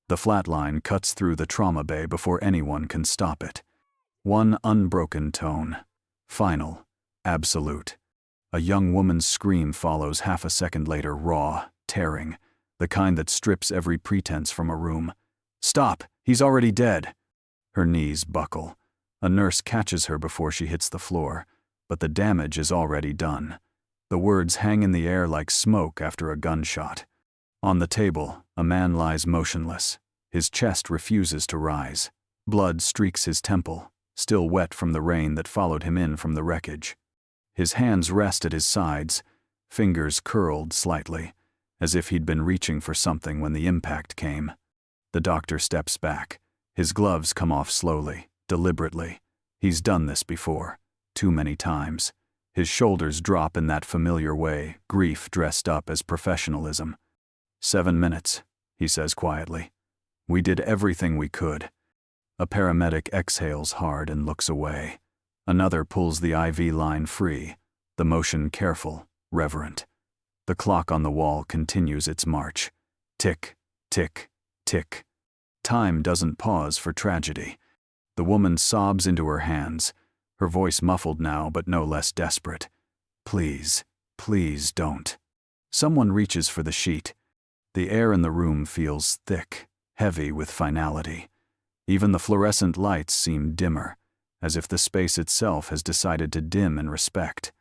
The flatline cuts through the trauma bay before anyone can stop it. One unbroken tone. Final. Absolute. A young woman's scream follows half a second later, raw, tearing, the kind that strips every pretense from a room. "Stop! He's already dead!" Her knees buckle. A nurse catches her before she hits the floor, but the damage is already done. The words hang in the air like smoke after a gunshot. On the table, a man lies motionless. His chest refuses to rise. Blood streaks his temple, still wet from the rain that followed him in from the wreckage. His hands rest at his sides, fingers curled slightly, as if he'd been reaching for something when the impact came. The doctor steps back. His gloves come off slowly, deliberately. He's done this before, too many times. His shoulders drop in that familiar way, grief dressed up as professionalism. 7 minutes, he says quietly. We did everything we could. A paramedic exhales hard and looks away. Another pulls the IV line free, the motion careful, reverent. The clock on the wall continues its march. Tick, tick, tick. Time doesn't pause for tragedy. The woman sobs into her hands, her voice muffled now but no less desperate. Please, please don't. Someone reaches for the sheet. The air in the room feels thick, heavy with finality. Even the fluorescent lights seem dimmer, as if the space itself has decided to dim in respect.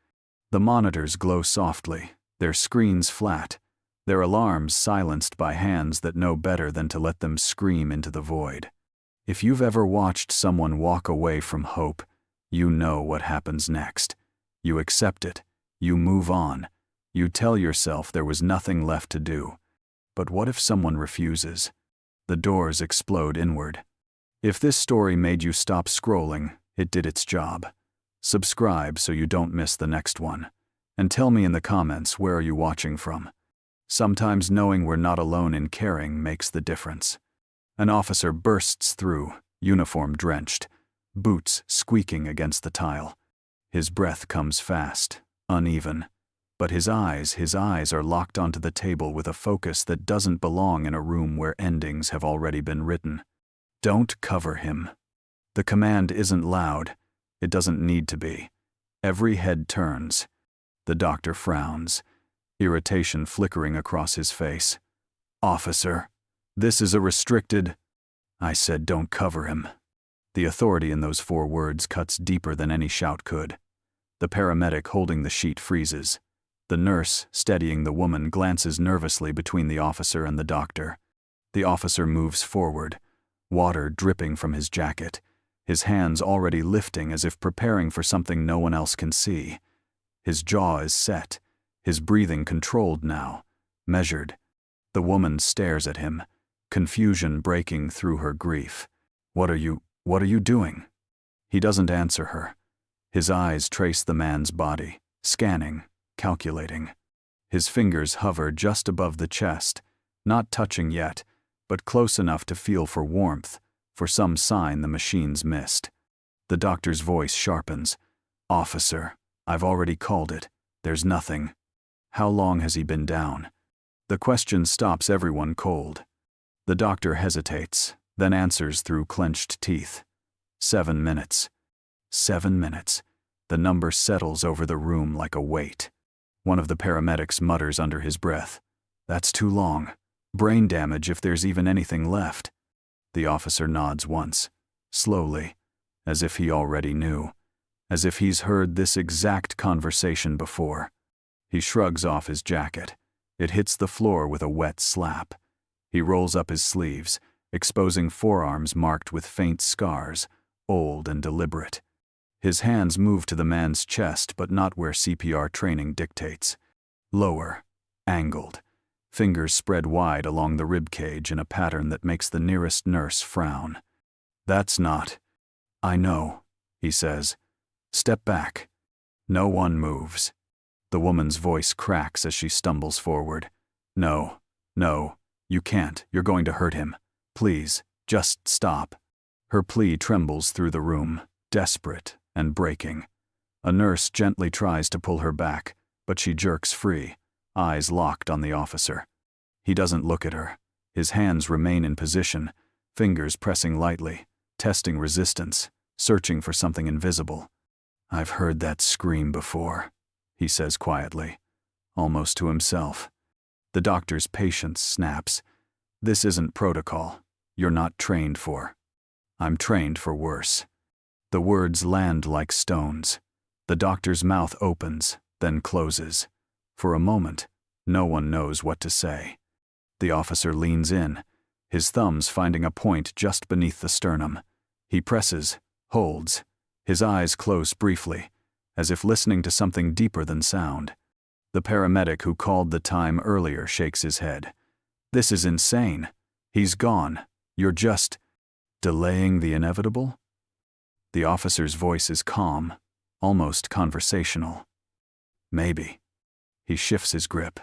The monitors glow softly, their screens flat, their alarms silenced by hands that know better than to let them scream into the void. If you've ever watched someone walk away from hope, you know what happens next. You accept it, you move on, you tell yourself there was nothing left to do. But what if someone refuses? The doors explode inward. If this story made you stop scrolling, it did its job. Subscribe so you don't miss the next one. And tell me in the comments, where are you watching from? Sometimes knowing we're not alone in caring makes the difference. An officer bursts through, uniform drenched, boots squeaking against the tile. His breath comes fast, uneven. But his eyes are locked onto the table with a focus that doesn't belong in a room where endings have already been written. Don't cover him. The command isn't loud. It doesn't need to be. Every head turns. The doctor frowns, irritation flickering across his face. Officer, this is a restricted... I said don't cover him. The authority in those 4 words cuts deeper than any shout could. The paramedic holding the sheet freezes. The nurse, steadying the woman, glances nervously between the officer and the doctor. The officer moves forward, water dripping from his jacket, his hands already lifting as if preparing for something no one else can see. His jaw is set, his breathing controlled now, measured. The woman stares at him, confusion breaking through her grief. What are you doing? He doesn't answer her. His eyes trace the man's body, scanning, calculating. His fingers hover just above the chest, not touching yet, but close enough to feel for warmth, for some sign the machine's missed. The doctor's voice sharpens. Officer, I've already called it. There's nothing. How long has he been down? The question stops everyone cold. The doctor hesitates, then answers through clenched teeth. 7 minutes. 7 minutes. The number settles over the room like a weight. One of the paramedics mutters under his breath. That's too long. Brain damage if there's even anything left. The officer nods once, slowly, as if he already knew, as if he's heard this exact conversation before. He shrugs off his jacket. It hits the floor with a wet slap. He rolls up his sleeves, exposing forearms marked with faint scars, old and deliberate. His hands move to the man's chest, but not where CPR training dictates. Lower, angled, fingers spread wide along the rib cage in a pattern that makes the nearest nurse frown. That's not... I know, he says. Step back. No one moves. The woman's voice cracks as she stumbles forward. No, you can't. You're going to hurt him. Please, just stop. Her plea trembles through the room, desperate and breaking. A nurse gently tries to pull her back, but she jerks free, eyes locked on the officer. He doesn't look at her. His hands remain in position, fingers pressing lightly, testing resistance, searching for something invisible. "I've heard that scream before," he says quietly, almost to himself. The doctor's patience snaps. "This isn't protocol. You're not trained for." "I'm trained for worse." The words land like stones. The doctor's mouth opens, then closes. For a moment, no one knows what to say. The officer leans in, his thumbs finding a point just beneath the sternum. He presses, holds. His eyes close briefly, as if listening to something deeper than sound. The paramedic who called the time earlier shakes his head. "This is insane. He's gone. You're just delaying the inevitable?" The officer's voice is calm, almost conversational. "Maybe." He shifts his grip.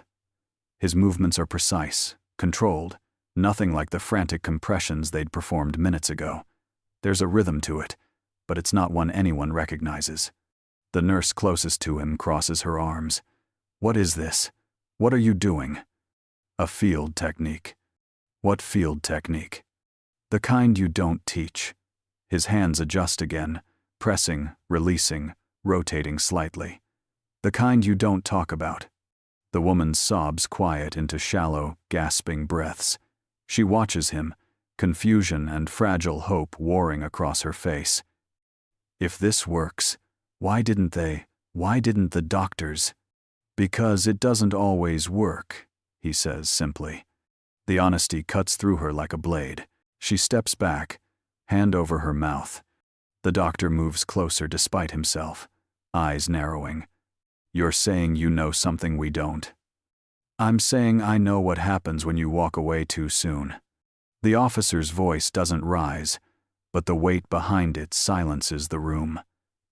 His movements are precise, controlled, nothing like the frantic compressions they'd performed minutes ago. There's a rhythm to it, but it's not one anyone recognizes. The nurse closest to him crosses her arms. "What is this? What are you doing?" "A field technique." "What field technique?" "The kind you don't teach." His hands adjust again, pressing, releasing, rotating slightly. "The kind you don't talk about." The woman's sobs quiet into shallow, gasping breaths. She watches him, confusion and fragile hope warring across her face. "If this works, why didn't the doctors?" "Because it doesn't always work," he says simply. The honesty cuts through her like a blade. She steps back, hand over her mouth. The doctor moves closer despite himself, eyes narrowing. "You're saying you know something we don't?" "I'm saying I know what happens when you walk away too soon." The officer's voice doesn't rise, but the weight behind it silences the room.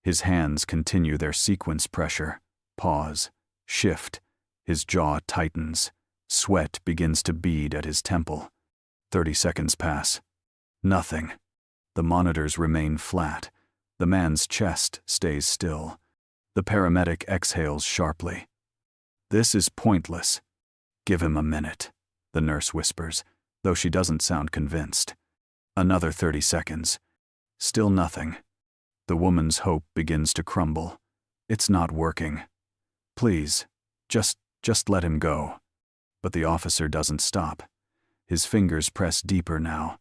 His hands continue their sequence pressure, pause, shift. His jaw tightens. Sweat begins to bead at his temple. 30 seconds pass. Nothing. The monitors remain flat. The man's chest stays still. The paramedic exhales sharply. "This is pointless." "Give him a minute," the nurse whispers, though she doesn't sound convinced. Another 30 seconds. Still nothing. The woman's hope begins to crumble. "It's not working. Please, just let him go." But the officer doesn't stop. His fingers press deeper now,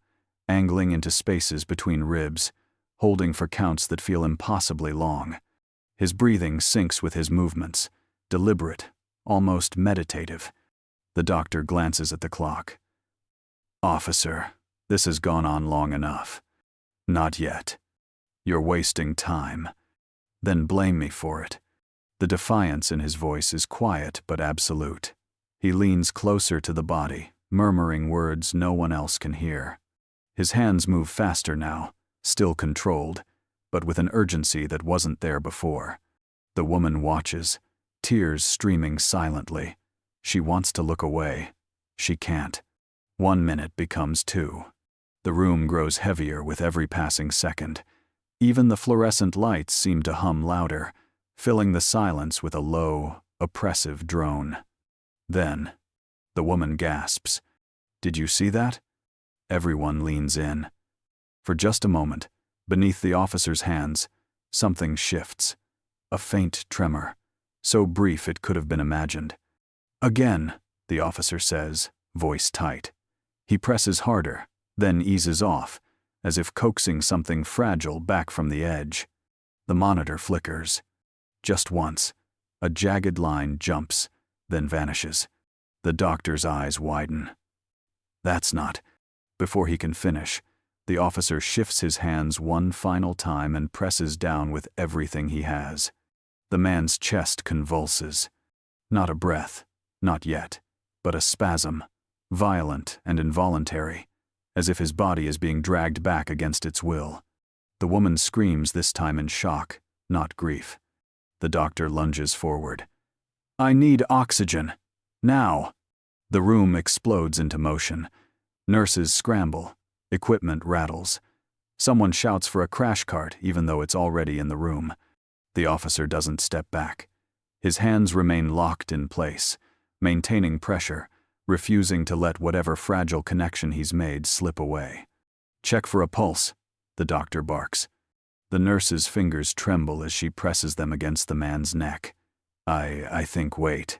angling into spaces between ribs, holding for counts that feel impossibly long. His breathing syncs with his movements, deliberate, almost meditative. The doctor glances at the clock. "Officer, this has gone on long enough." "Not yet. You're wasting time." "Then blame me for it." The defiance in his voice is quiet but absolute. He leans closer to the body, murmuring words no one else can hear. His hands move faster now, still controlled, but with an urgency that wasn't there before. The woman watches, tears streaming silently. She wants to look away. She can't. 1 minute becomes 2. The room grows heavier with every passing second. Even the fluorescent lights seem to hum louder, filling the silence with a low, oppressive drone. Then, the woman gasps. "Did you see that?" Everyone leans in. For just a moment, beneath the officer's hands, something shifts. A faint tremor, so brief it could have been imagined. "Again," the officer says, voice tight. He presses harder, then eases off, as if coaxing something fragile back from the edge. The monitor flickers. Just once, a jagged line jumps, then vanishes. The doctor's eyes widen. "That's not..." Before he can finish, the officer shifts his hands one final time and presses down with everything he has. The man's chest convulses. Not a breath, not yet, but a spasm, violent and involuntary, as if his body is being dragged back against its will. The woman screams this time in shock, not grief. The doctor lunges forward. "I need oxygen. Now." The room explodes into motion. Nurses scramble. Equipment rattles. Someone shouts for a crash cart even though it's already in the room. The officer doesn't step back. His hands remain locked in place, maintaining pressure, refusing to let whatever fragile connection he's made slip away. "Check for a pulse," the doctor barks. The nurse's fingers tremble as she presses them against the man's neck. I think wait."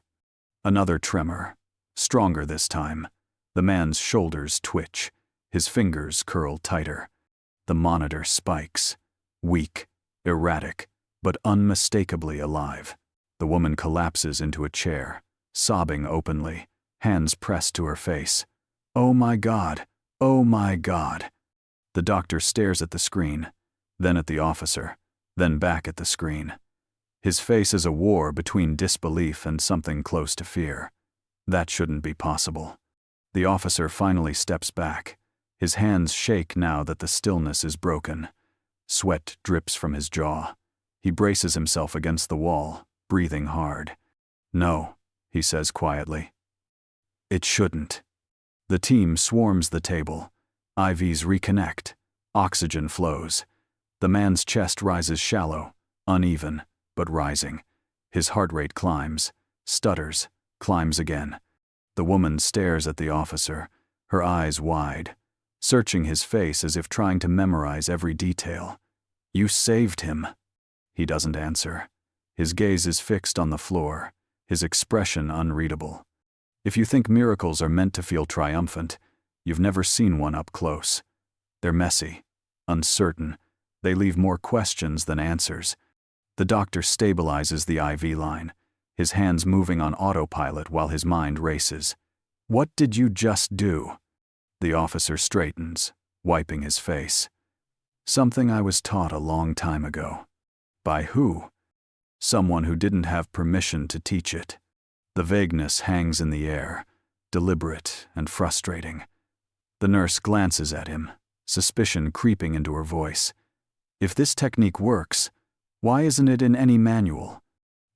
Another tremor, stronger this time. The man's shoulders twitch, his fingers curl tighter. The monitor spikes, weak, erratic, but unmistakably alive. The woman collapses into a chair, sobbing openly, hands pressed to her face. "Oh my God! Oh my God!" The doctor stares at the screen, then at the officer, then back at the screen. His face is a war between disbelief and something close to fear. That shouldn't be possible. The officer finally steps back. His hands shake now that the stillness is broken. Sweat drips from his jaw. He braces himself against the wall, breathing hard. "No," he says quietly. "It shouldn't." The team swarms the table. IVs reconnect. Oxygen flows. The man's chest rises shallow, uneven, but rising. His heart rate climbs, stutters, climbs again. The woman stares at the officer, her eyes wide, searching his face as if trying to memorize every detail. "You saved him." He doesn't answer. His gaze is fixed on the floor, his expression unreadable. If you think miracles are meant to feel triumphant, you've never seen one up close. They're messy, uncertain. They leave more questions than answers. The doctor stabilizes the IV line, his hands moving on autopilot while his mind races. "What did you just do?" The officer straightens, wiping his face. "Something I was taught a long time ago." By who? Someone who didn't have permission to teach it. The vagueness hangs in the air, deliberate and frustrating. The nurse glances at him, suspicion creeping into her voice. If this technique works, why isn't it in any manual?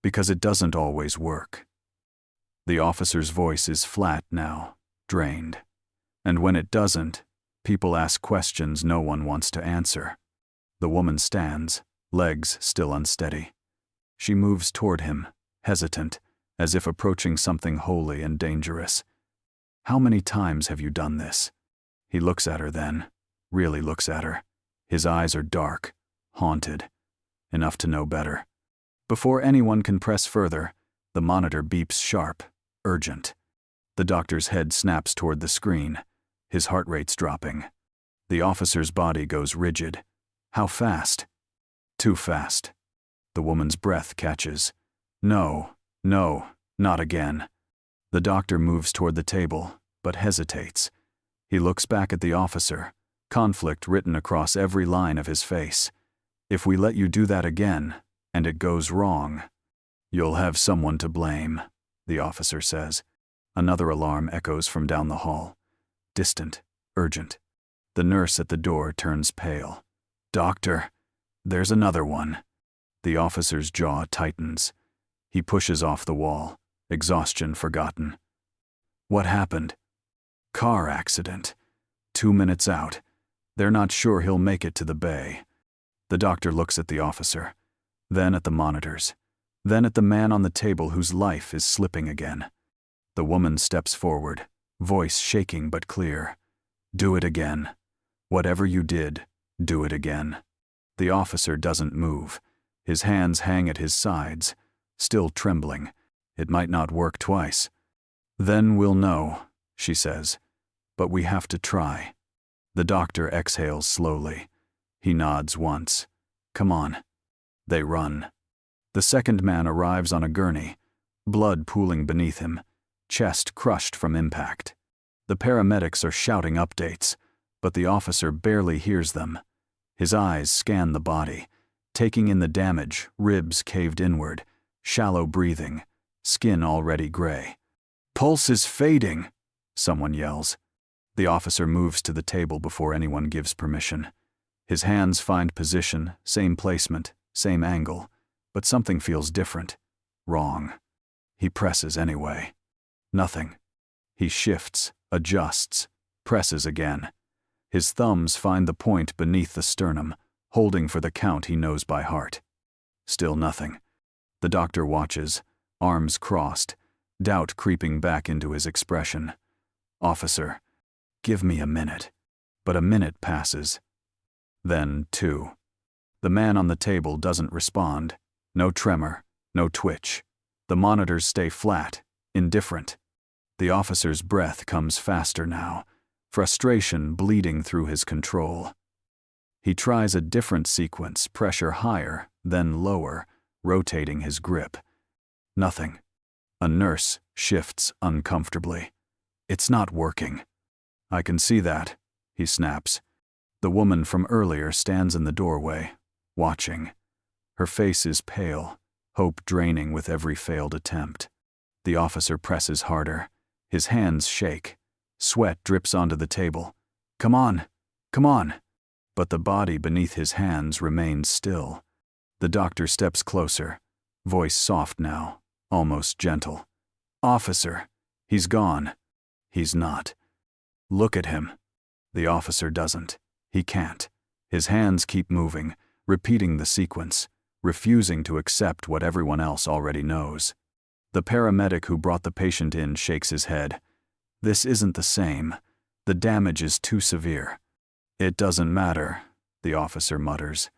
Because it doesn't always work. The officer's voice is flat now, drained. And when it doesn't, people ask questions no one wants to answer. The woman stands, legs still unsteady. She moves toward him, hesitant, as if approaching something holy and dangerous. "How many times have you done this?" He looks at her then, really looks at her. His eyes are dark, haunted, enough to know better. Before anyone can press further, the monitor beeps sharp, urgent. The doctor's head snaps toward the screen, his heart rate's dropping. The officer's body goes rigid. How fast? Too fast. The woman's breath catches. No, not again. The doctor moves toward the table, but hesitates. He looks back at the officer, conflict written across every line of his face. "If we let you do that again, and it goes wrong, you'll have someone to blame," the officer says. Another alarm echoes from down the hall. Distant, urgent. The nurse at the door turns pale. "Doctor, there's another one." The officer's jaw tightens. He pushes off the wall, exhaustion forgotten. "What happened?" "Car accident. 2 minutes out. They're not sure he'll make it to the bay." The doctor looks at the officer, then at the monitors, then at the man on the table whose life is slipping again. The woman steps forward, voice shaking but clear. "Do it again. Whatever you did, do it again." The officer doesn't move. His hands hang at his sides, still trembling. It might not work twice. "Then we'll know," she says. "But we have to try." The doctor exhales slowly. He nods once. "Come on." They run. The second man arrives on a gurney, blood pooling beneath him, chest crushed from impact. The paramedics are shouting updates, but the officer barely hears them. His eyes scan the body, taking in the damage, ribs caved inward, shallow breathing, skin already gray. "Pulse is fading," someone yells. The officer moves to the table before anyone gives permission. His hands find position, same placement, same angle, but something feels different, wrong. He presses anyway. Nothing. He shifts, adjusts, presses again. His thumbs find the point beneath the sternum, holding for the count he knows by heart. Still nothing. The doctor watches, arms crossed, doubt creeping back into his expression. "Officer, give me a minute." But a minute passes. Then 2. The man on the table doesn't respond. No tremor, no twitch. The monitors stay flat, indifferent. The officer's breath comes faster now, frustration bleeding through his control. He tries a different sequence, pressure higher, then lower, rotating his grip. Nothing. A nurse shifts uncomfortably. "It's not working." "I can see that," he snaps. The woman from earlier stands in the doorway, watching. Her face is pale, hope draining with every failed attempt. The officer presses harder. His hands shake. Sweat drips onto the table. "Come on, come on." But the body beneath his hands remains still. The doctor steps closer, voice soft now, almost gentle. "Officer, he's gone." He's not. "Look at him." The officer doesn't. He can't. His hands keep moving, repeating the sequence, refusing to accept what everyone else already knows. The paramedic who brought the patient in shakes his head. "This isn't the same. The damage is too severe." "It doesn't matter," the officer mutters.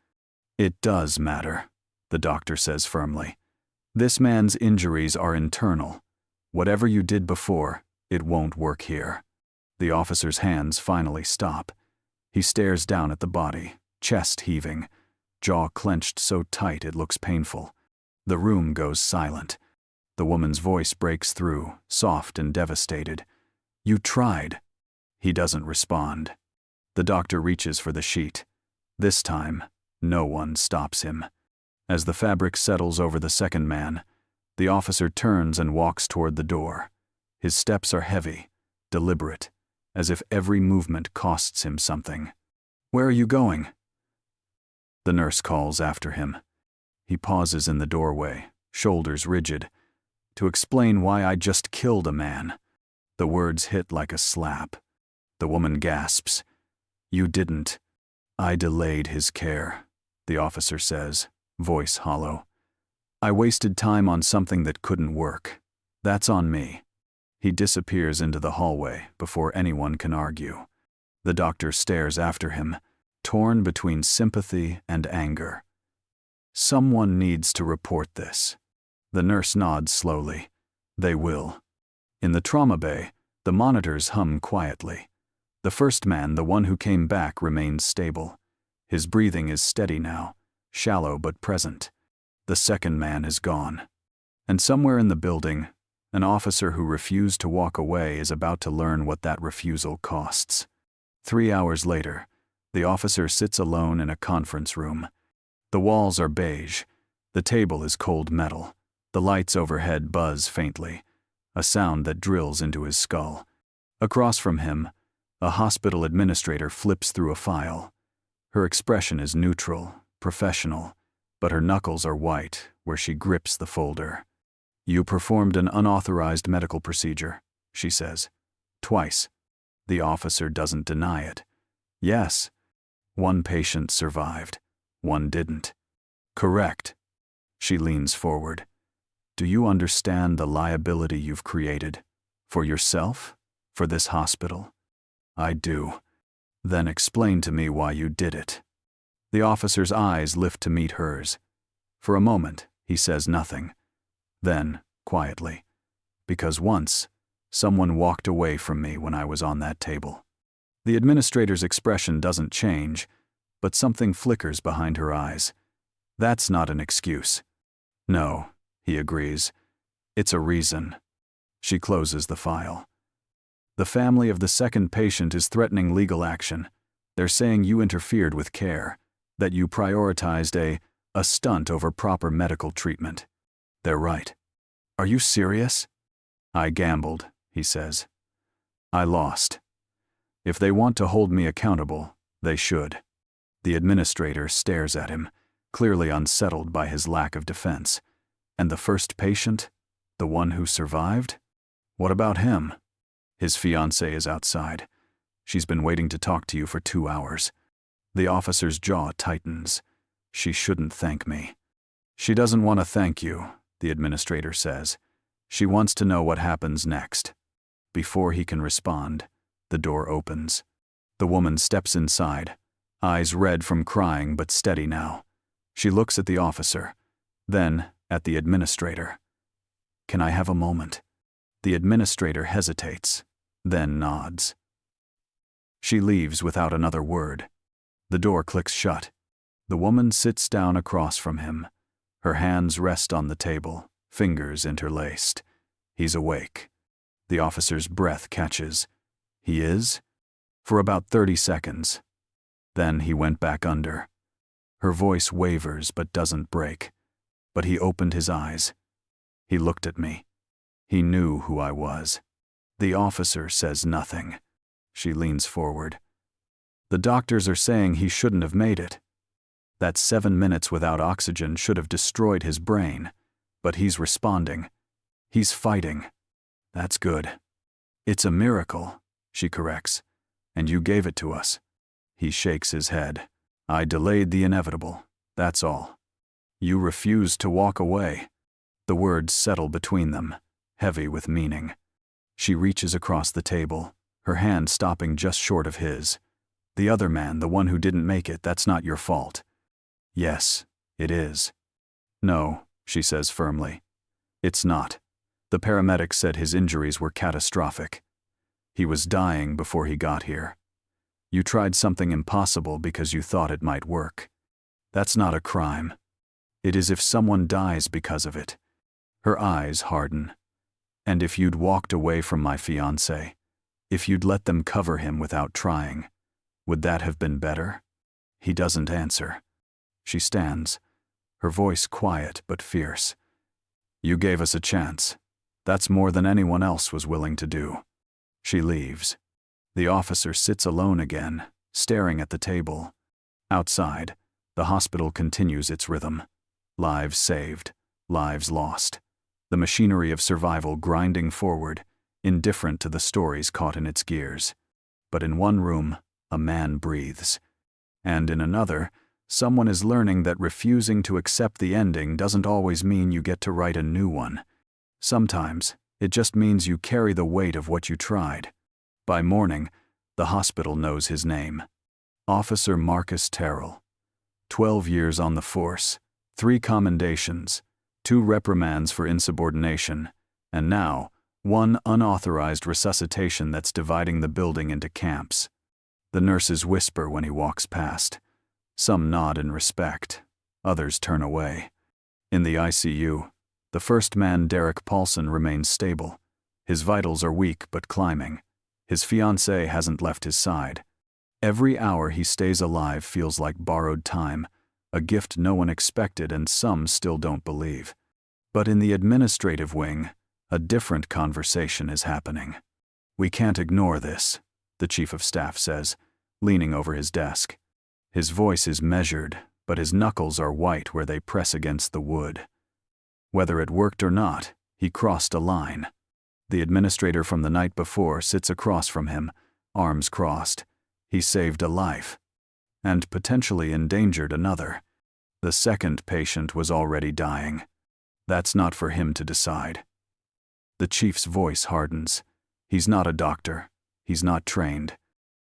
"It does matter," the doctor says firmly. "This man's injuries are internal. Whatever you did before, it won't work here." The officer's hands finally stop. He stares down at the body, chest heaving, jaw clenched so tight it looks painful. The room goes silent. The woman's voice breaks through, soft and devastated. "You tried." He doesn't respond. The doctor reaches for the sheet. This time, no one stops him. As the fabric settles over the second man, the officer turns and walks toward the door. His steps are heavy, deliberate, as if every movement costs him something. "Where are you going?" The nurse calls after him. He pauses in the doorway, shoulders rigid. "To explain why I just killed a man." The words hit like a slap. The woman gasps. "You didn't." "I delayed his care," the officer says, voice hollow. "I wasted time on something that couldn't work. That's on me." He disappears into the hallway before anyone can argue. The doctor stares after him, torn between sympathy and anger. "Someone needs to report this." The nurse nods slowly. They will. In the trauma bay, the monitors hum quietly. The first man, the one who came back, remains stable. His breathing is steady now, shallow but present. The second man is gone. And somewhere in the building, an officer who refused to walk away is about to learn what that refusal costs. 3 hours later, the officer sits alone in a conference room. The walls are beige. The table is cold metal. The lights overhead buzz faintly, a sound that drills into his skull. Across from him, a hospital administrator flips through a file. Her expression is neutral, professional, but her knuckles are white where she grips the folder. "You performed an unauthorized medical procedure," she says. "Twice." The officer doesn't deny it. "Yes. One patient survived. One didn't." "Correct." She leans forward. "Do you understand the liability you've created? For yourself? For this hospital?" "I do." "Then explain to me why you did it." The officer's eyes lift to meet hers. For a moment, he says nothing. Then, quietly, "Because once, someone walked away from me when I was on that table." The administrator's expression doesn't change, but something flickers behind her eyes. "That's not an excuse." "No," he agrees. "It's a reason." She closes the file. "The family of the second patient is threatening legal action. They're saying you interfered with care, that you prioritized a stunt over proper medical treatment." "They're right." "Are you serious?" "I gambled," he says. "I lost. If they want to hold me accountable, they should." The administrator stares at him, clearly unsettled by his lack of defense. "And the first patient? The one who survived? What about him?" "His fiancée is outside. She's been waiting to talk to you for 2 hours." The officer's jaw tightens. "She shouldn't thank me." "She doesn't want to thank you," the administrator says. "She wants to know what happens next." before he can respond, the door opens. The woman steps inside, eyes red from crying but steady now. She looks at the officer, then at the administrator. "Can I have a moment?" The administrator hesitates, then nods. She leaves without another word. The door clicks shut. The woman sits down across from him. Her hands rest on the table, fingers interlaced. He's awake. The officer's breath catches. He is? For about 30 seconds. Then he went back under. Her voice wavers but doesn't break. But he opened his eyes. He looked at me. He knew who I was. The officer says nothing. She leans forward. "The doctors are saying he shouldn't have made it. That 7 minutes without oxygen should have destroyed his brain. But he's responding. He's fighting. That's good." "It's a miracle," she corrects. "And you gave it to us." He shakes his head. "I delayed the inevitable, that's all." "You refused to walk away." The words settle between them, heavy with meaning. She reaches across the table, her hand stopping just short of his. "The other man, the one who didn't make it, that's not your fault." "Yes, it is." "No," she says firmly. "It's not. The paramedics said his injuries were catastrophic. He was dying before he got here. You tried something impossible because you thought it might work. That's not a crime. It is if someone dies because of it." Her eyes harden. "And if you'd walked away from my fiancé, if you'd let them cover him without trying, would that have been better?" He doesn't answer. She stands, her voice quiet but fierce. "You gave us a chance. That's more than anyone else was willing to do." She leaves. The officer sits alone again, staring at the table. Outside, the hospital continues its rhythm. Lives saved, lives lost. The machinery of survival grinding forward, indifferent to the stories caught in its gears. But in one room, a man breathes. And in another, someone is learning that refusing to accept the ending doesn't always mean you get to write a new one. Sometimes, it just means you carry the weight of what you tried. By morning, the hospital knows his name. Officer Marcus Terrell. 12 years on the force, 3 commendations, 2 reprimands for insubordination, and now, 1 unauthorized resuscitation that's dividing the building into camps. The nurses whisper when he walks past. Some nod in respect, others turn away. In the ICU, the first man, Derek Paulson, remains stable. His vitals are weak but climbing. His fiancée hasn't left his side. Every hour he stays alive feels like borrowed time, a gift no one expected and some still don't believe. But in the administrative wing, a different conversation is happening. "We can't ignore this," the chief of staff says, leaning over his desk. His voice is measured, but his knuckles are white where they press against the wood. Whether it worked or not, he crossed a line. The administrator from the night before sits across from him, arms crossed. He saved a life. And potentially endangered another. The second patient was already dying. That's not for him to decide. The chief's voice hardens. He's not a doctor. He's not trained.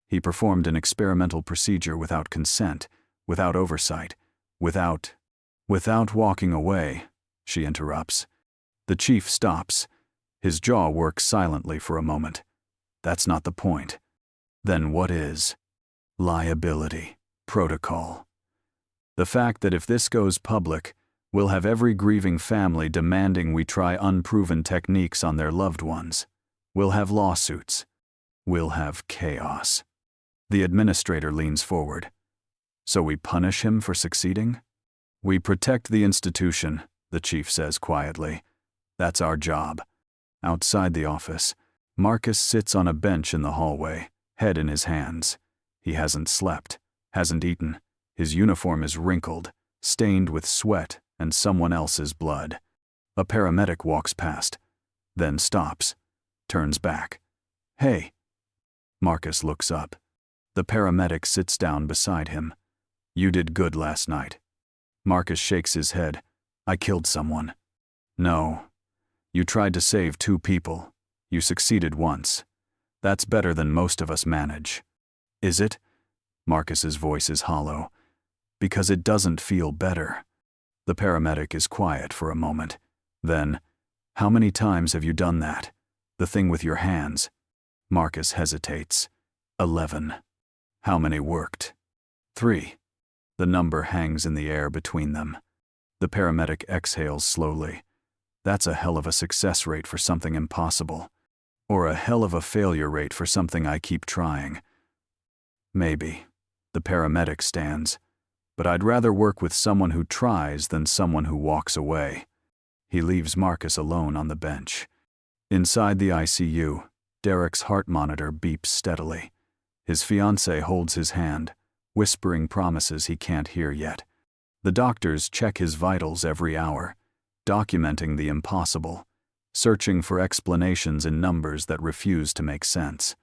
He performed an experimental procedure without consent, without oversight, without walking away, she interrupts. The chief stops. His jaw works silently for a moment. That's not the point. Then what is? Liability. Protocol. The fact that if this goes public, we'll have every grieving family demanding we try unproven techniques on their loved ones. We'll have lawsuits. We'll have chaos. The administrator leans forward. So we punish him for succeeding? We protect the institution, the chief says quietly. That's our job. Outside the office, Marcus sits on a bench in the hallway, head in his hands. He hasn't slept, hasn't eaten. His uniform is wrinkled, stained with sweat and someone else's blood. A paramedic walks past, then stops, turns back. Hey! Marcus looks up. The paramedic sits down beside him. You did good last night. Marcus shakes his head. I killed someone. No. You tried to save 2 people. You succeeded once. That's better than most of us manage. Is it? Marcus's voice is hollow. Because it doesn't feel better. The paramedic is quiet for a moment. Then, how many times have you done that? The thing with your hands. Marcus hesitates. 11. How many worked? 3. The number hangs in the air between them. The paramedic exhales slowly. That's a hell of a success rate for something impossible. Or a hell of a failure rate for something I keep trying. Maybe. The paramedic stands. But I'd rather work with someone who tries than someone who walks away. He leaves Marcus alone on the bench. Inside the ICU, Derek's heart monitor beeps steadily. His fiancée holds his hand, whispering promises he can't hear yet. The doctors check his vitals every hour, documenting the impossible, searching for explanations in numbers that refuse to make sense.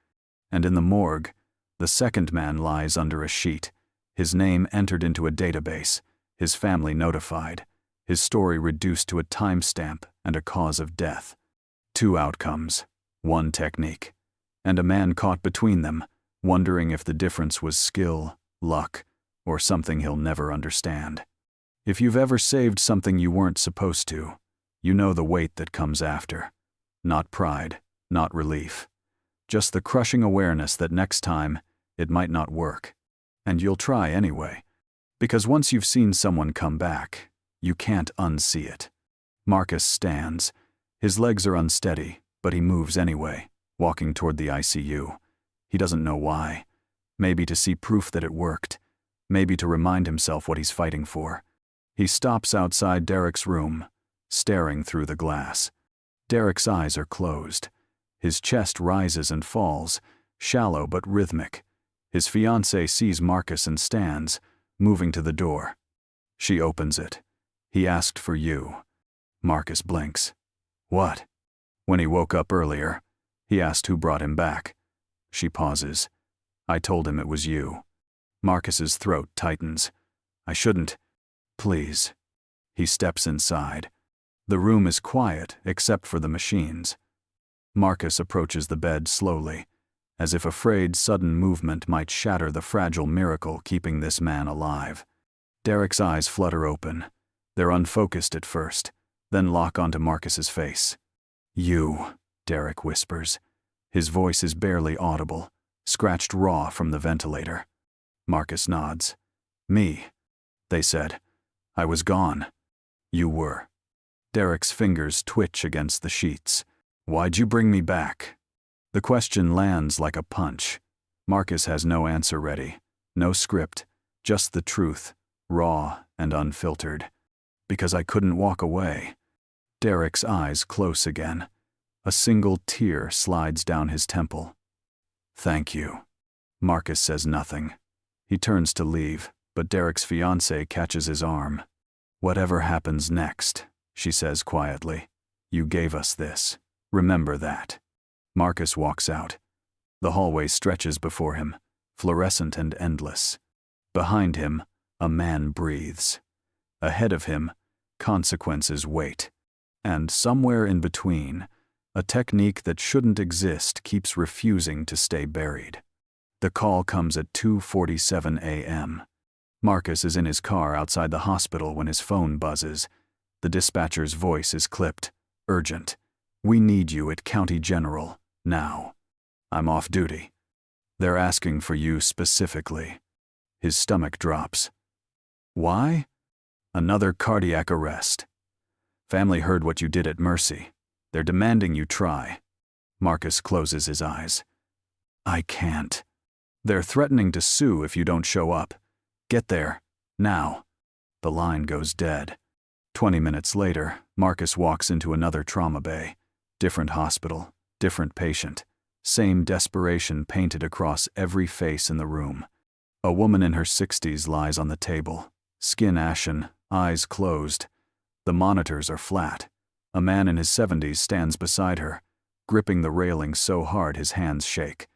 And in the morgue, the second man lies under a sheet, his name entered into a database, his family notified, his story reduced to a timestamp and a cause of death. 2 outcomes, 1 technique, and a man caught between them, wondering if the difference was skill, luck, or something he'll never understand. If you've ever saved something you weren't supposed to, you know the weight that comes after. Not pride, not relief. Just the crushing awareness that next time, it might not work. And you'll try anyway. Because once you've seen someone come back, you can't unsee it. Marcus stands. His legs are unsteady, but he moves anyway, walking toward the ICU. He doesn't know why. Maybe to see proof that it worked. Maybe to remind himself what he's fighting for. He stops outside Derek's room, staring through the glass. Derek's eyes are closed. His chest rises and falls, shallow but rhythmic. His fiancée sees Marcus and stands, moving to the door. She opens it. He asked for you. Marcus blinks. What? When he woke up earlier, he asked who brought him back. She pauses. I told him it was you. Marcus's throat tightens. I shouldn't. Please. He steps inside. The room is quiet except for the machines. Marcus approaches the bed slowly, as if afraid sudden movement might shatter the fragile miracle keeping this man alive. Derek's eyes flutter open. They're unfocused at first, then lock onto Marcus's face. You, Derek whispers. His voice is barely audible, scratched raw from the ventilator. Marcus nods. Me, they said. I was gone. You were. Derek's fingers twitch against the sheets. Why'd you bring me back? The question lands like a punch. Marcus has no answer ready, no script, just the truth, raw and unfiltered. Because I couldn't walk away. Derek's eyes close again. A single tear slides down his temple. Thank you. Marcus says nothing. He turns to leave, but Derek's fiancée catches his arm. Whatever happens next, she says quietly, you gave us this. Remember that. Marcus walks out. The hallway stretches before him, fluorescent and endless. Behind him, a man breathes. Ahead of him, consequences wait. And somewhere in between, a technique that shouldn't exist keeps refusing to stay buried. The call comes at 2:47 a.m. Marcus is in his car outside the hospital when his phone buzzes. The dispatcher's voice is clipped. Urgent. We need you at County General, now. I'm off duty. They're asking for you specifically. His stomach drops. Why? Another cardiac arrest. Family heard what you did at Mercy. They're demanding you try. Marcus closes his eyes. I can't. They're threatening to sue if you don't show up. Get there, now. The line goes dead. 20 minutes later, Marcus walks into another trauma bay. Different hospital, different patient. Same desperation painted across every face in the room. A woman in her 60s lies on the table, skin ashen, eyes closed. The monitors are flat. A man in his 70s stands beside her, gripping the railing so hard his hands shake.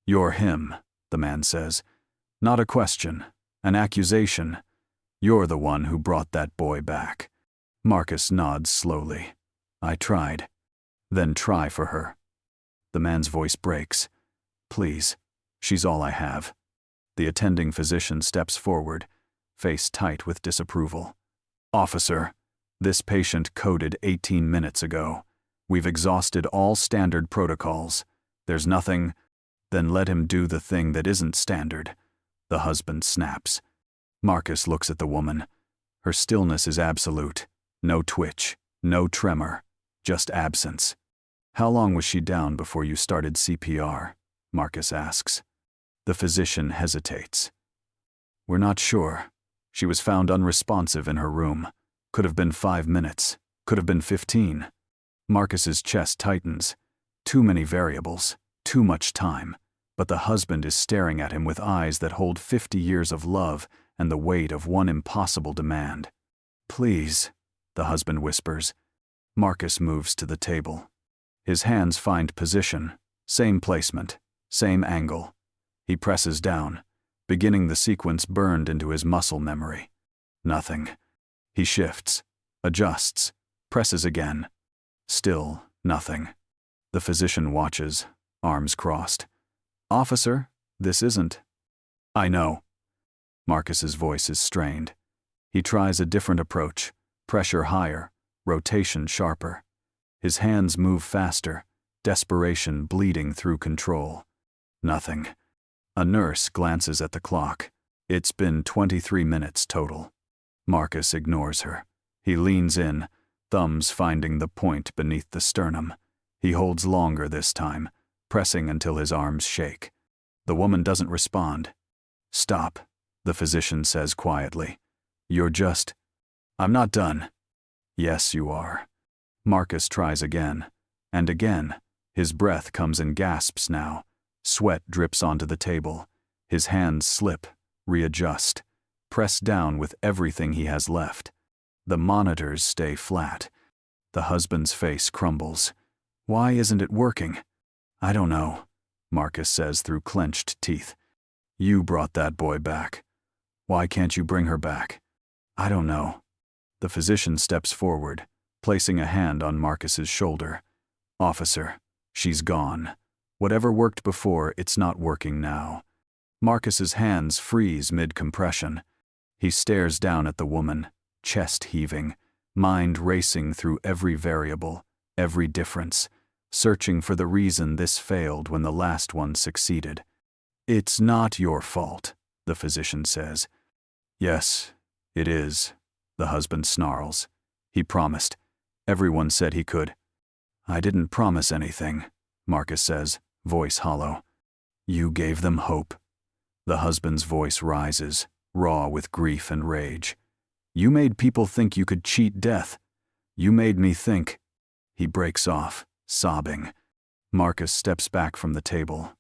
You're him, the man says. Not a question, an accusation. You're the one who brought that boy back. Marcus nods slowly. I tried. Then try for her. The man's voice breaks. Please, she's all I have. The attending physician steps forward, face tight with disapproval. Officer, this patient coded 18 minutes ago. We've exhausted all standard protocols. There's nothing. Then let him do the thing that isn't standard. The husband snaps. Marcus looks at the woman. Her stillness is absolute. No twitch, no tremor, just absence. How long was she down before you started CPR? Marcus asks. The physician hesitates. We're not sure. She was found unresponsive in her room. Could have been 5 minutes. Could have been 15. Marcus's chest tightens. Too many variables. Too much time. But the husband is staring at him with eyes that hold 50 years of love and the weight of one impossible demand. Please, the husband whispers. Marcus moves to the table. His hands find position. Same placement. Same angle. He presses down, beginning the sequence burned into his muscle memory. Nothing. He shifts, adjusts, presses again. Still nothing. The physician watches, arms crossed. Officer, this isn't. I know. Marcus's voice is strained. He tries a different approach, pressure higher, rotation sharper. His hands move faster, desperation bleeding through control. Nothing. A nurse glances at the clock. It's been 23 minutes total. Marcus ignores her. He leans in, thumbs finding the point beneath the sternum. He holds longer this time, pressing until his arms shake. The woman doesn't respond. Stop, the physician says quietly. You're just... I'm not done. Yes, you are. Marcus tries again, and again. His breath comes in gasps now. Sweat drips onto the table. His hands slip, readjust, press down with everything he has left. The monitors stay flat. The husband's face crumbles. Why isn't it working? I don't know, Marcus says through clenched teeth. You brought that boy back. Why can't you bring her back? I don't know. The physician steps forward, placing a hand on Marcus's shoulder. Officer, she's gone. Whatever worked before, it's not working now. Marcus's hands freeze mid-compression. He stares down at the woman, chest heaving, mind racing through every variable, every difference, searching for the reason this failed when the last one succeeded. It's not your fault, the physician says. Yes, it is, the husband snarls. He promised. Everyone said he could. I didn't promise anything, Marcus says, voice hollow. You gave them hope. The husband's voice rises, raw with grief and rage. You made people think you could cheat death. You made me think. He breaks off, sobbing. Marcus steps back from the table.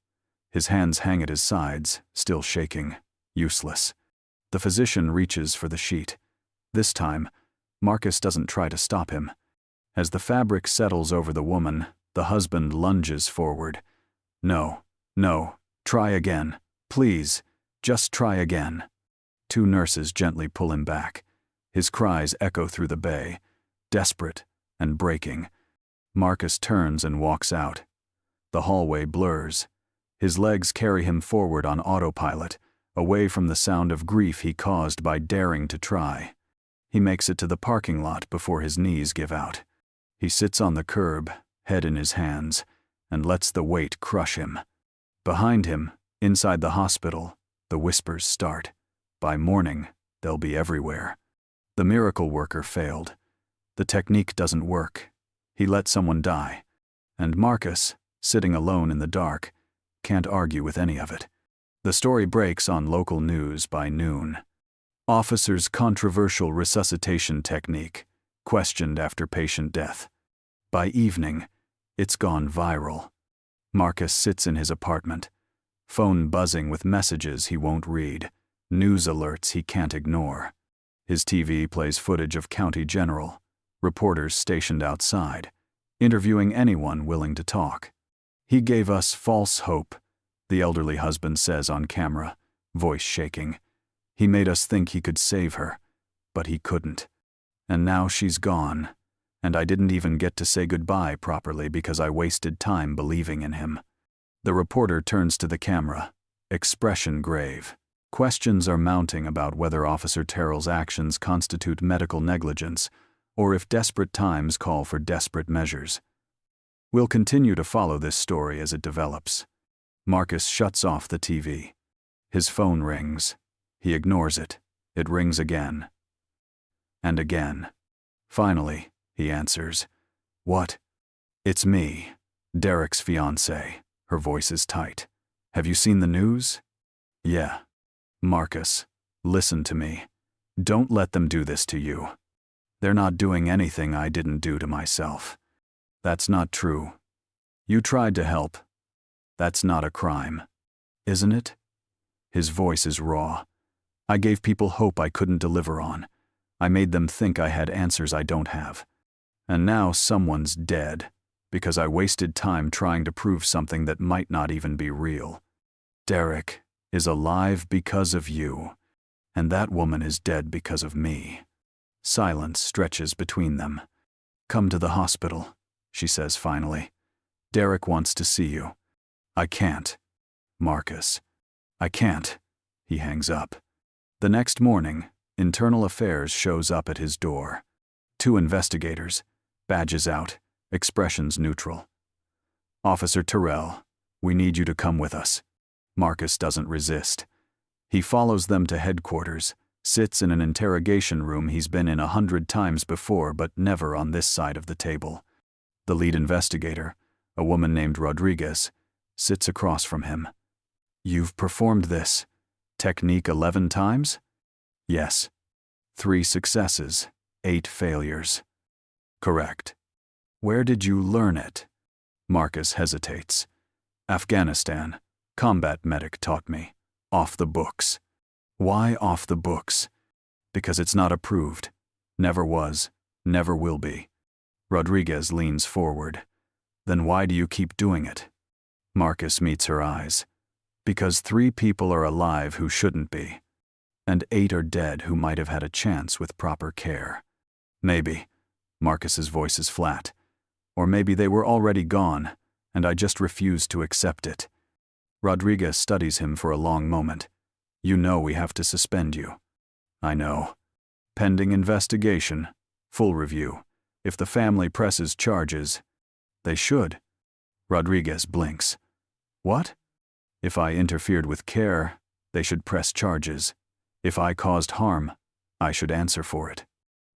His hands hang at his sides, still shaking, useless. The physician reaches for the sheet. This time, Marcus doesn't try to stop him. As the fabric settles over the woman, the husband lunges forward. No, no, try again. Please, just try again. 2 nurses gently pull him back. His cries echo through the bay, desperate and breaking. Marcus turns and walks out. The hallway blurs. His legs carry him forward on autopilot, away from the sound of grief he caused by daring to try. He makes it to the parking lot before his knees give out. He sits on the curb, head in his hands, and lets the weight crush him. Behind him, inside the hospital, the whispers start. By morning, they'll be everywhere. The miracle worker failed. The technique doesn't work. He let someone die. And Marcus, sitting alone in the dark, can't argue with any of it. The story breaks on local news by noon. Officer's controversial resuscitation technique, questioned after patient death. By evening, it's gone viral. Marcus sits in his apartment, phone buzzing with messages he won't read, news alerts he can't ignore. His TV plays footage of County General, reporters stationed outside, interviewing anyone willing to talk. He gave us false hope, the elderly husband says on camera, voice shaking. He made us think he could save her, but he couldn't. And now she's gone. And I didn't even get to say goodbye properly because I wasted time believing in him. The reporter turns to the camera, expression grave. Questions are mounting about whether Officer Terrell's actions constitute medical negligence or if desperate times call for desperate measures. We'll continue to follow this story as it develops. Marcus shuts off the TV. His phone rings. He ignores it. It rings again. And again. Finally, he answers. What? It's me, Derek's fiancée. Her voice is tight. Have you seen the news? Yeah. Marcus, listen to me. Don't let them do this to you. They're not doing anything I didn't do to myself. That's not true. You tried to help. That's not a crime. Isn't it? His voice is raw. I gave people hope I couldn't deliver on. I made them think I had answers I don't have. And now someone's dead because I wasted time trying to prove something that might not even be real. Derek is alive because of you, and that woman is dead because of me. Silence stretches between them. Come to the hospital, she says finally. Derek wants to see you. I can't. Marcus. I can't. He hangs up. The next morning, Internal Affairs shows up at his door. 2 investigators, badges out, expressions neutral. Officer Terrell, we need you to come with us. Marcus doesn't resist. He follows them to headquarters, sits in an interrogation room he's been in 100 times before but never on this side of the table. The lead investigator, a woman named Rodriguez, sits across from him. You've performed this technique 11 times? Yes. 3 successes, 8 failures. Correct. Where did you learn it? Marcus hesitates. Afghanistan. Combat medic taught me. Off the books. Why off the books? Because it's not approved. Never was. Never will be. Rodriguez leans forward. Then why do you keep doing it? Marcus meets her eyes. Because 3 people are alive who shouldn't be. And 8 are dead who might have had a chance with proper care. Maybe. Marcus's voice is flat. Or maybe they were already gone, and I just refused to accept it. Rodriguez studies him for a long moment. You know we have to suspend you. I know. Pending investigation. Full review. If the family presses charges, they should. Rodriguez blinks. What? If I interfered with care, they should press charges. If I caused harm, I should answer for it.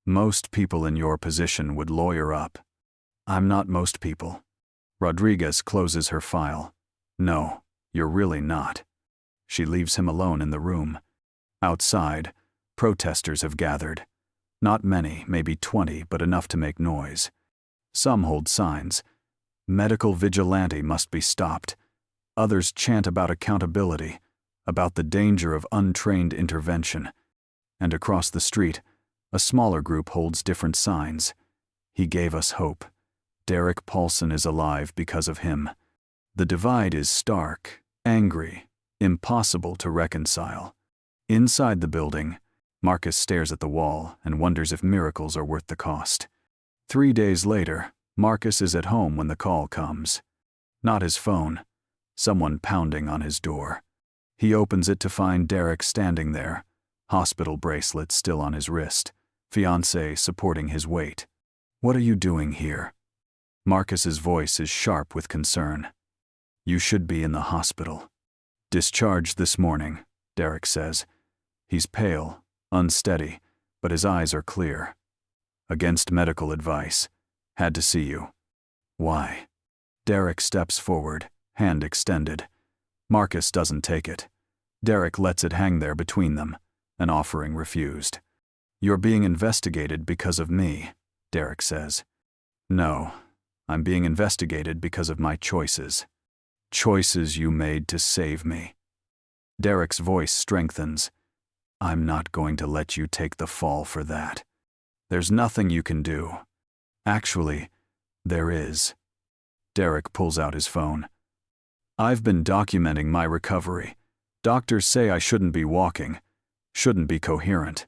Most people in your position would lawyer up. I'm not most people. Rodriguez closes her file. No, you're really not. She leaves him alone in the room. Outside, protesters have gathered. Not many, maybe 20, but enough to make noise. Some hold signs. Medical vigilante must be stopped. Others chant about accountability, about the danger of untrained intervention. And across the street, a smaller group holds different signs. He gave us hope. Derek Paulson is alive because of him. The divide is stark, angry, impossible to reconcile. Inside the building, Marcus stares at the wall and wonders if miracles are worth the cost. 3 days later, Marcus is at home when the call comes. Not his phone. Someone pounding on his door. He opens it to find Derek standing there, hospital bracelet still on his wrist, fiancée supporting his weight. What are you doing here? Marcus's voice is sharp with concern. You should be in the hospital. Discharged this morning, Derek says. He's pale, unsteady, but his eyes are clear. Against medical advice. Had to see you. Why? Derek steps forward, hand extended. Marcus doesn't take it. Derek lets it hang there between them, an offering refused. You're being investigated because of me, Derek says. No, I'm being investigated because of my choices. Choices you made to save me. Derek's voice strengthens. I'm not going to let you take the fall for that. There's nothing you can do. Actually, there is. Derek pulls out his phone. I've been documenting my recovery. Doctors say I shouldn't be walking, shouldn't be coherent.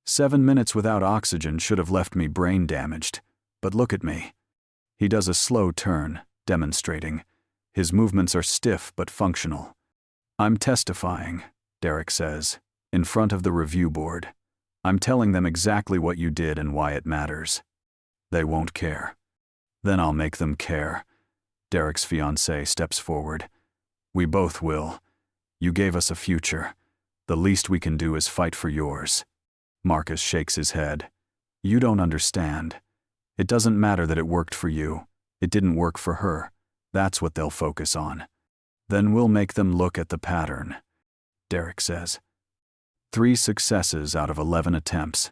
7 minutes without oxygen should have left me brain damaged. but look at me. He does a slow turn, demonstrating. His movements are stiff but functional. I'm testifying, Derek says, in front of the review board. I'm telling them exactly what you did and why it matters. They won't care. Then I'll make them care. Derek's fiancée steps forward. We both will. You gave us a future. The least we can do is fight for yours. Marcus shakes his head. You don't understand. It doesn't matter that it worked for you. It didn't work for her. That's what they'll focus on. Then we'll make them look at the pattern, Derek says. 3 successes out of 11 attempts.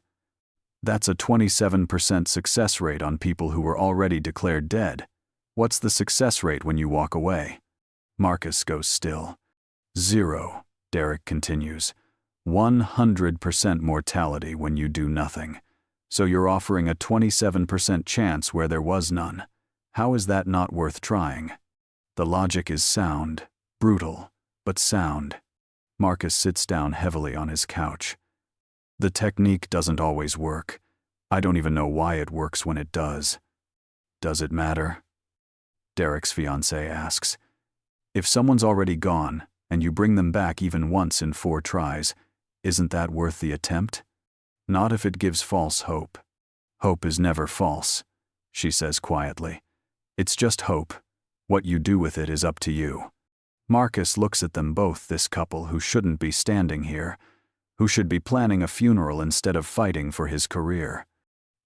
That's a 27% success rate on people who were already declared dead. What's the success rate when you walk away? Marcus goes still. 0, Derek continues. 100% mortality when you do nothing. So you're offering a 27% chance where there was none. How is that not worth trying? The logic is sound, brutal, but sound. Marcus sits down heavily on his couch. The technique doesn't always work. I don't even know why it works when it does. Does it matter? Derek's fiancée asks. If someone's already gone, and you bring them back even once in 4 tries, isn't that worth the attempt? Not if it gives false hope. Hope is never false, she says quietly. It's just hope. What you do with it is up to you. Marcus looks at them both, this couple who shouldn't be standing here, who should be planning a funeral instead of fighting for his career.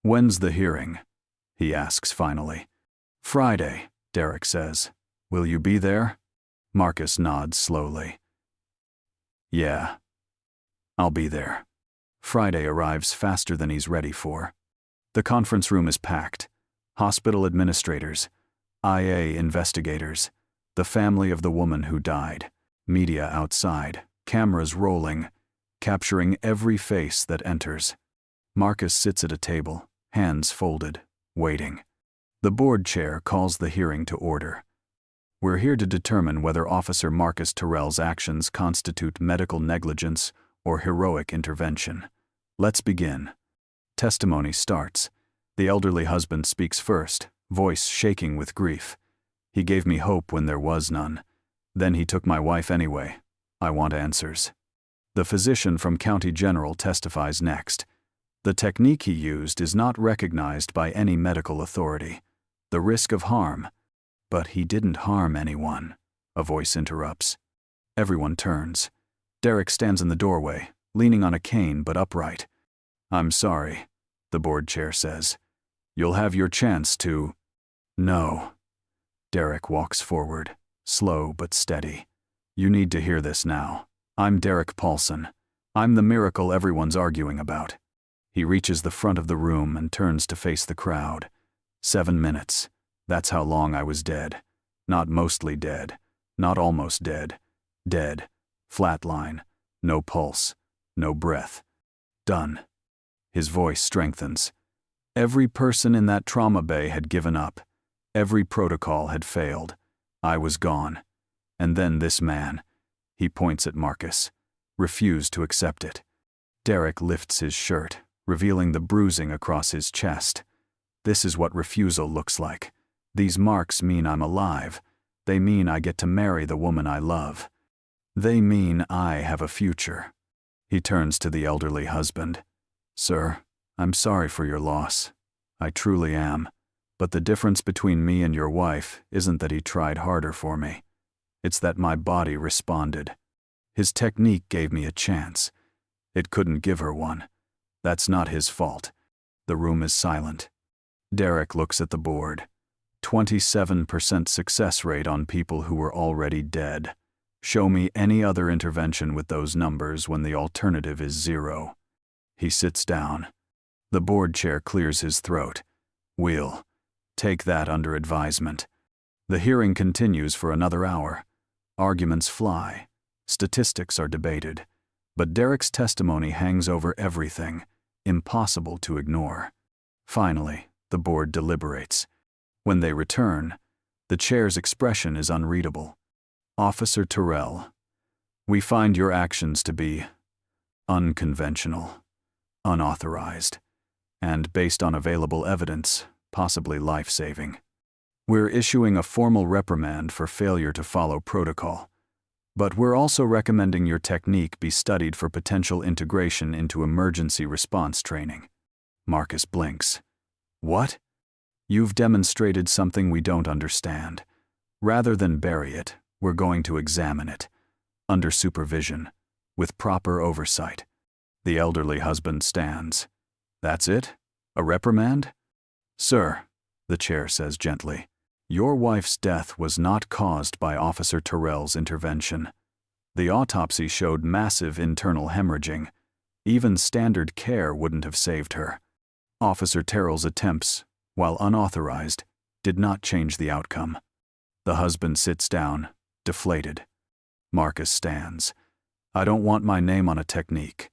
When's the hearing? He asks finally. Friday, Derek says. Will you be there? Marcus nods slowly. Yeah. I'll be there. Friday arrives faster than he's ready for. The conference room is packed. Hospital administrators, IA investigators, the family of the woman who died, media outside, cameras rolling, capturing every face that enters. Marcus sits at a table, hands folded, waiting. The board chair calls the hearing to order. We're here to determine whether Officer Marcus Terrell's actions constitute medical negligence or heroic intervention. Let's begin. Testimony starts. The elderly husband speaks first, voice shaking with grief. He gave me hope when there was none. Then he took my wife anyway. I want answers. The physician from County General testifies next. The technique he used is not recognized by any medical authority. The risk of harm. But he didn't harm anyone, a voice interrupts. Everyone turns. Derek stands in the doorway, leaning on a cane but upright. I'm sorry, the board chair says. You'll have your chance to... No. Derek walks forward, slow but steady. You need to hear this now. I'm Derek Paulson. I'm the miracle everyone's arguing about. He reaches the front of the room and turns to face the crowd. 7 minutes. That's how long I was dead. Not mostly dead. Not almost dead. Dead. Flatline. No pulse. No breath. Done. His voice strengthens. Every person in that trauma bay had given up. Every protocol had failed. I was gone. And then this man, he points at Marcus, refused to accept it. Derek lifts his shirt, revealing the bruising across his chest. This is what refusal looks like. These marks mean I'm alive. They mean I get to marry the woman I love. They mean I have a future. He turns to the elderly husband. Sir, I'm sorry for your loss. I truly am. But the difference between me and your wife isn't that he tried harder for me. It's that my body responded. His technique gave me a chance. It couldn't give her one. That's not his fault. The room is silent. Derek looks at the board. 27% success rate on people who were already dead. Show me any other intervention with those numbers when the alternative is 0. He sits down. The board chair clears his throat. We'll take that under advisement. The hearing continues for another hour. Arguments fly. Statistics are debated. But Derek's testimony hangs over everything, impossible to ignore. Finally, the board deliberates. When they return, the chair's expression is unreadable. Officer Terrell, we find your actions to be unconventional, unauthorized, and based on available evidence, possibly life-saving. We're issuing a formal reprimand for failure to follow protocol. But we're also recommending your technique be studied for potential integration into emergency response training. Marcus blinks. What? You've demonstrated something we don't understand. Rather than bury it, we're going to examine it. Under supervision. With proper oversight. The elderly husband stands. That's it? A reprimand? Sir, the chair says gently, your wife's death was not caused by Officer Terrell's intervention. The autopsy showed massive internal hemorrhaging. Even standard care wouldn't have saved her. Officer Terrell's attempts, while unauthorized, did not change the outcome. The husband sits down, deflated. Marcus stands. I don't want my name on a technique.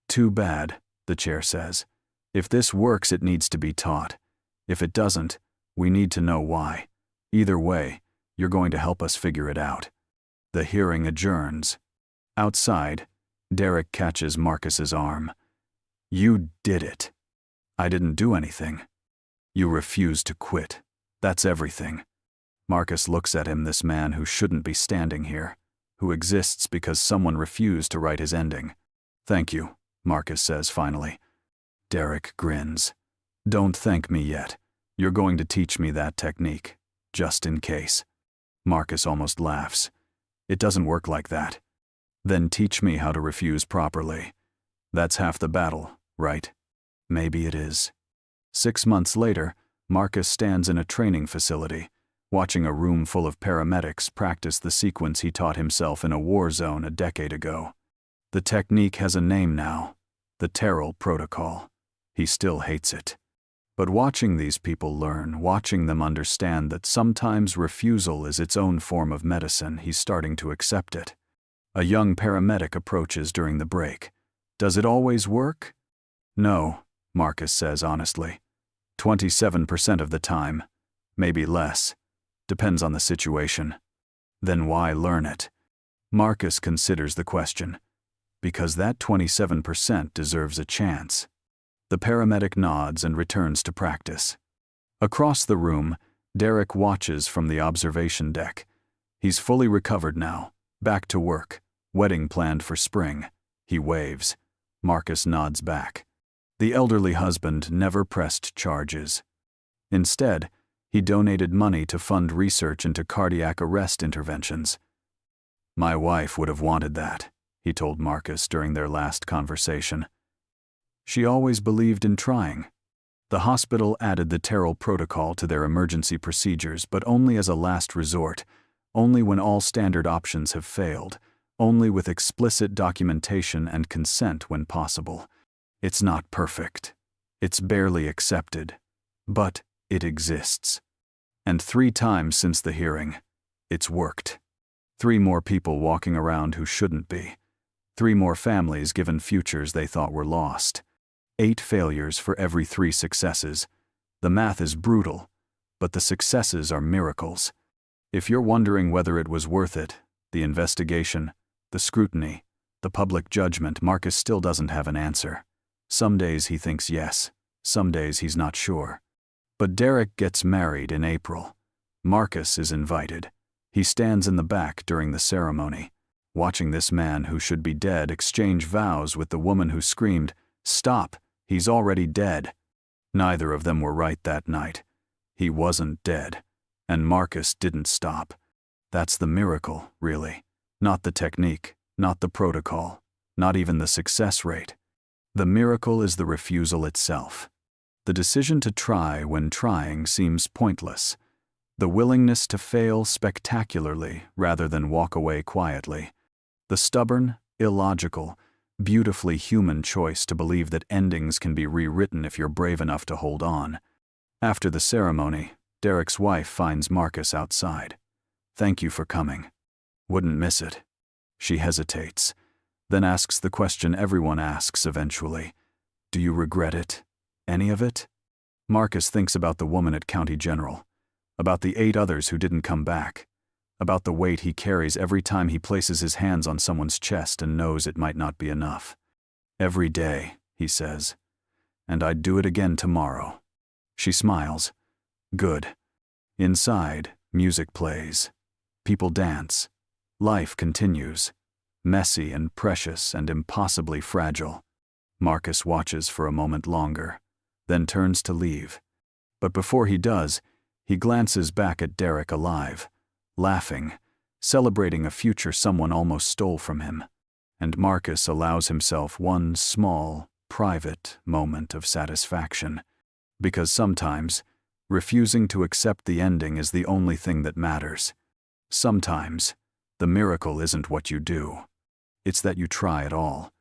Too bad, the chair says. If this works, it needs to be taught. If it doesn't, we need to know why. Either way, you're going to help us figure it out. The hearing adjourns. Outside, Derek catches Marcus's arm. You did it. I didn't do anything. You refused to quit. That's everything. Marcus looks at him, this man who shouldn't be standing here, who exists because someone refused to write his ending. Thank you, Marcus says finally. Derek grins. Don't thank me yet. You're going to teach me that technique, just in case. Marcus almost laughs. It doesn't work like that. Then teach me how to refuse properly. That's half the battle, right? Maybe it is. 6 months later, Marcus stands in a training facility, watching a room full of paramedics practice the sequence he taught himself in a war zone a decade ago. The technique has a name now, the Terrell Protocol. He still hates it. But watching these people learn, watching them understand that sometimes refusal is its own form of medicine, he's starting to accept it. A young paramedic approaches during the break. Does it always work? No, Marcus says honestly. 27% of the time. Maybe less. Depends on the situation. Then why learn it? Marcus considers the question. Because that 27% deserves a chance. The paramedic nods and returns to practice. Across the room, Derek watches from the observation deck. He's fully recovered now, back to work, wedding planned for spring. He waves. Marcus nods back. The elderly husband never pressed charges. Instead, he donated money to fund research into cardiac arrest interventions. My wife would have wanted that, he told Marcus during their last conversation. She always believed in trying. The hospital added the Terrell Protocol to their emergency procedures, but only as a last resort, only when all standard options have failed, only with explicit documentation and consent when possible. It's not perfect. It's barely accepted. But it exists. And 3 times since the hearing, it's worked. 3 more people walking around who shouldn't be. 3 more families given futures they thought were lost. 8 failures for every 3 successes. The math is brutal, but the successes are miracles. If you're wondering whether it was worth it, the investigation, the scrutiny, the public judgment, Marcus still doesn't have an answer. Some days he thinks yes, some days he's not sure. But Derek gets married in April. Marcus is invited. He stands in the back during the ceremony, watching this man who should be dead exchange vows with the woman who screamed, "Stop, he's already dead." Neither of them were right that night. He wasn't dead, and Marcus didn't stop. That's the miracle, really. Not the technique, not the protocol, not even the success rate. The miracle is the refusal itself. The decision to try when trying seems pointless. The willingness to fail spectacularly rather than walk away quietly. The stubborn, illogical, beautifully human choice to believe that endings can be rewritten if you're brave enough to hold on. After the ceremony, Derek's wife finds Marcus outside. "Thank you for coming. Wouldn't miss it." She hesitates, then asks the question everyone asks eventually. "Do you regret it? Any of it?" Marcus thinks about the woman at County General, about the 8 others who didn't come back, about the weight he carries every time he places his hands on someone's chest and knows it might not be enough. "Every day," he says, "and I'd do it again tomorrow." She smiles. Good. Inside, music plays. People dance. Life continues. Messy and precious and impossibly fragile. Marcus watches for a moment longer, then turns to leave. But before he does, he glances back at Derek alive, laughing, celebrating a future someone almost stole from him. And Marcus allows himself one small, private moment of satisfaction. Because sometimes, refusing to accept the ending is the only thing that matters. Sometimes, the miracle isn't what you do. It's that you try at all.